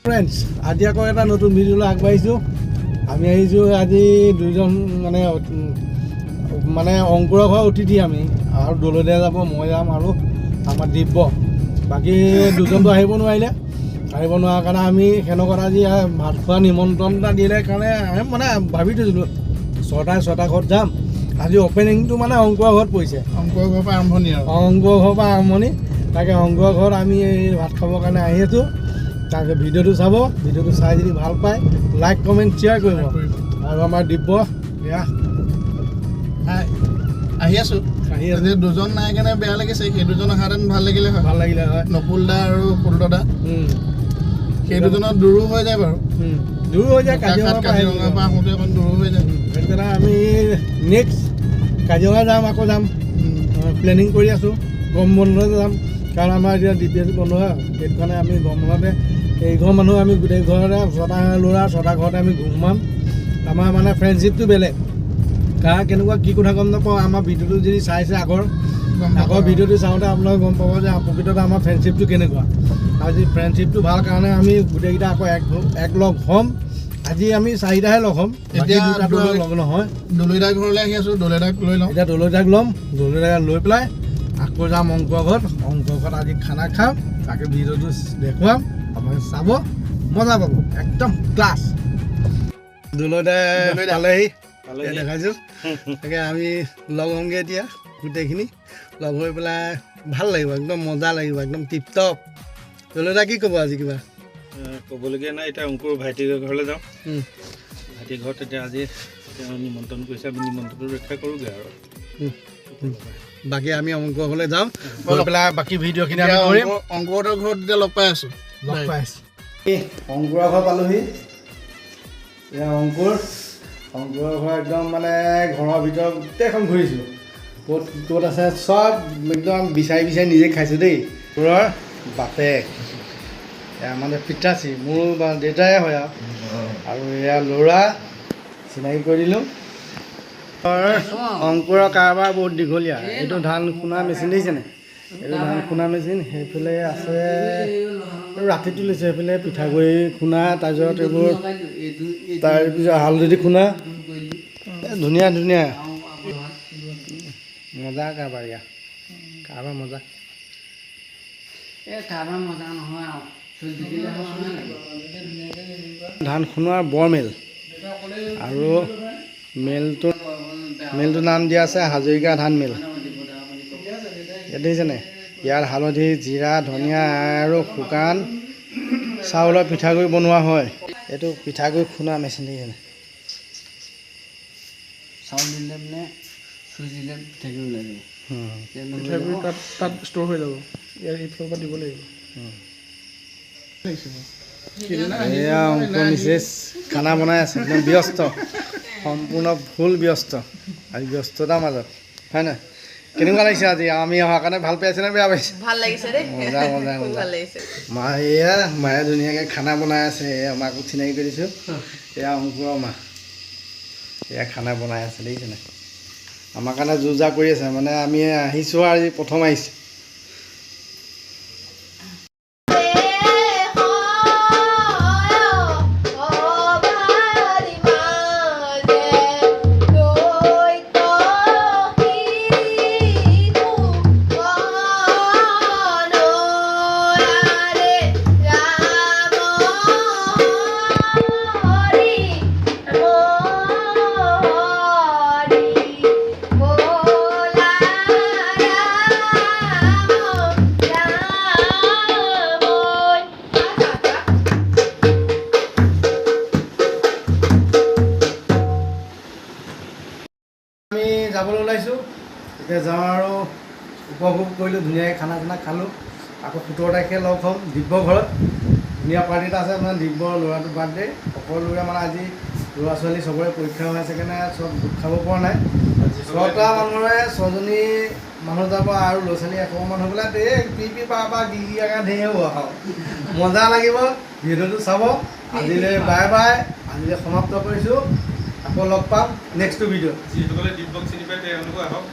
Friends আজি আকৌ এটা নতুন ভিডিঅ'লৈ আগবাঢ়িছোঁ। আমি আহিছোঁ আজি দুজন মানে অংকুৰৰ ঘৰ অতিথি আমি আৰু দলদীয়া যাব, মই যাম আৰু আমাৰ দিব্য। বাকী দুজনটো আহিব নোৱাৰিলে, আহিব নোৱাৰাৰ কাৰণে আমি সেনেকুৱা আজি ভাত খোৱা নিমন্ত্ৰণ এটা দিলে কাৰণে মানে ভাবি থৈছিলোঁ ছটা ঘৰত যাম। আজি অপেনিংটো মানে অংকুৰৰ ঘৰত পৰিছে, অংকুৰৰ ঘৰৰ পৰা আৰম্ভণি আৰু অংকুৰৰ ঘৰৰ পৰা আৰম্ভণি। তাকে অংকুৰৰ ঘৰত আমি এই ভাত খাবৰ কাৰণে আহি আছোঁ। তাকে ভিডিঅ'টো চাব, ভিডিঅ'টো চাই যদি ভাল পায় লাইক কমেণ্ট শ্বেয়াৰ কৰিব। আৰু আমাৰ দিব্য এয়া আহি আছোঁ। দুজন নাই কাৰণে বেয়া লাগিছে, সেই দুজন অহাহেঁতেন ভাল লাগিলে হয়, ভাল লাগিলে হয়। নকুল দা আৰু পুলট দা সেই দুজনৰ দূৰো হৈ যায় বাৰু, দূৰ হৈ যায়। কাজিৰঙাৰ পৰা আহোঁতে অকণ দূৰো হৈ যায়। সেইকাৰণে আমি নেক্সট কাজিৰঙা যাম, আকৌ যাম প্লেনিং কৰি আছোঁ। গৰম বন্ধতে যাম, কাৰণ আমাৰ এতিয়া DPS বন্ধ হয়। সেইটো কাৰণে আমি গৰম বন্ধতে এইঘৰ মানুহ আমি গোটেই ঘৰতে ছটা ল'ৰা ছটা ঘৰতে আমি ঘূমাম। আমাৰ মানে ফ্ৰেণ্ডশ্বিপটো বেলেগ। কাৰ কেনেকুৱা কি কথা গম নাপাওঁ, আমাৰ ভিডিঅ'টো যদি চাইছে আগৰ ভিডিঅ'টো চাওঁতে আপোনালোকে গম পাব যে প্ৰকৃততে আমাৰ ফ্ৰেণ্ডশ্বিপটো কেনেকুৱা। আজি ফ্ৰেণ্ডশ্বিপটো ভাল কাৰণে আমি গোটেইকেইটা আকৌ এক লগ হ'ম। আজি আমি চাৰিটাহে লগ হ'ম, এতিয়া দুটাটো লগ নহয়। দলৈদাৰ ঘৰলৈ আহি আছোঁ, দলৈদাক লৈ লওঁ। এতিয়া দলৈদাক ল'ম, দলৈদাক লৈ পেলাই আকৌ যাম অংকুৰৰ ঘৰত। অংকুৰৰ ঘৰত আজি খানা খাম, তাকে ভিডিঅ'টো দেখুৱাম, আপোনালোকে চাব, মজা পাব, একদম ক্লাছ। দলৈদাই পালেহি দেখাইছোঁ। তাকে আমি লগ হ'মগৈ এতিয়া গোটেইখিনি লগ হৈ পেলাই ভাল লাগিব, একদম মজা লাগিব, একদম টিপটপ। দলৈদা কি ক'ব আজি? কিবা ক'বলগীয়া নাই। এতিয়া অংকুৰ ভাইটিৰ ঘৰলৈ যাওঁ। ভাইটিৰ ঘৰত এতিয়া আজি তেওঁ নিমন্ত্ৰণ কৰিছে, আমি নিমন্ত্ৰণটো ৰক্ষা কৰোঁগৈ আৰু বাকী আমি অংকুৰৰ ঘৰলৈ যাওঁ, গৈ পেলাই বাকী ভিডিঅ'খিনি আমি কৰিম। অংকুৰৰ ঘৰত এতিয়া লগ পাই আছোঁ। অংকুৰৰ ঘৰ পালোহি। এতিয়া অংকুৰৰ ঘৰ একদম মানে ঘৰৰ ভিতৰত গোটেইখন ঘূৰিছোঁ, ক'ত আছে চব একদম বিচাৰি নিজে খাইছোঁ দেই। অংকুৰৰ বাপেক এয়া মানে পিতাশ্ৰী, মোৰ দেউতাই হয় আৰু এয়া ল'ৰা চিনাকি কৰি দিলোঁ। অংকুৰৰ কাৰবাৰ বহুত দীঘলীয়া। এইটো ধান খুন্দা মেচিন দেখিছেনে? এইটো ধান খুন্দা মেচিন। সেইফালে আছে ৰাতি তুলিছে, সেইফালে পিঠাগুড়ি খুন্দা, তাৰপিছত এইবোৰ তাৰপিছত হালধি খুন্দা, ধুনীয়া মজা কাৰবাৰ। ইয়াৰ কাৰবাৰ মজা। ধান খুন্দোৱাৰ বৰ মেল, আৰু মেলটোৰ নাম দিয়া আছে হাজৰিকা ধান মেল। ইয়াত দেখিছেনে? ইয়াত হালধি, জিৰা, ধনিয়া আৰু শুকান চাউলৰ পিঠাগুড়ি বনোৱা হয়। এইটো পিঠাগুড়ি খুন্দা মেচিন দেখিছেনে? চাউল দিলে মানে চুই দিলে পিঠাগুড়ি ওলাই যাব। পিঠাগুড়ি তাত ষ্ট'ৰ হৈ যাব, ইয়াৰ এইফালৰ পৰা দিব লাগিব। এয়া অংকুৰ মিছেছ খানা বনাই আছে, একদম ব্যস্ত, সম্পূৰ্ণ ফুল ব্যস্ত। আজি ব্যস্ততাৰ মাজত, হয় নহয়? কেনেকুৱা লাগিছে আজি? আমি অহাৰ কাৰণে ভাল পাইছে নে বেয়া পাইছে? ভাল লাগিছে দেই, মজা ভাল লাগিছে। মায়ে ধুনীয়াকৈ খানা বনাই আছে। এয়া মাকো চিনাকি কৰি দিছোঁ। এয়া অংকুৰৰ মা, এয়া খানা বনাই আছে দেখিছেনে? আমাৰ কাৰণে যো জা কৰি আছে। মানে আমি আহিছোঁ আৰু আজি প্ৰথম আহিছোঁ। আমি যাবলৈ ওলাইছোঁ, এতিয়া যাওঁ আৰু উপভোগ কৰিলোঁ, ধুনীয়াকৈ খানা খালোঁ। আকৌ 17 তাৰিখে লগ হ'ম দিব্যৰ ঘৰত। ধুনীয়া পাৰ্টি এটা আছে, মানে দিব্যৰ ল'ৰাটোৰ বাৰ্থডে। সকলোৰে মানে আজি ল'ৰা ছোৱালী চবৰে পৰীক্ষা হৈ আছে কাৰণে চব গোট খাব পৰা নাই। 6টা মানুহৰে 6জনী মানুহ যাব আৰু ল'ৰা ছোৱালী 100 মান হৈ পেলাই পি পা গিগিয়াকা ধেৰ হ'ব আৰু মজা লাগিব। ভিডিঅ'টো চাব। আজিলৈ বাই, আজিলৈ সমাপ্ত কৰিছোঁ। আকৌ লগ পাম নেক্সট ভিডিঅ'। যিসকলে দিব্যক চিনি পায় তেওঁলোকো আহক।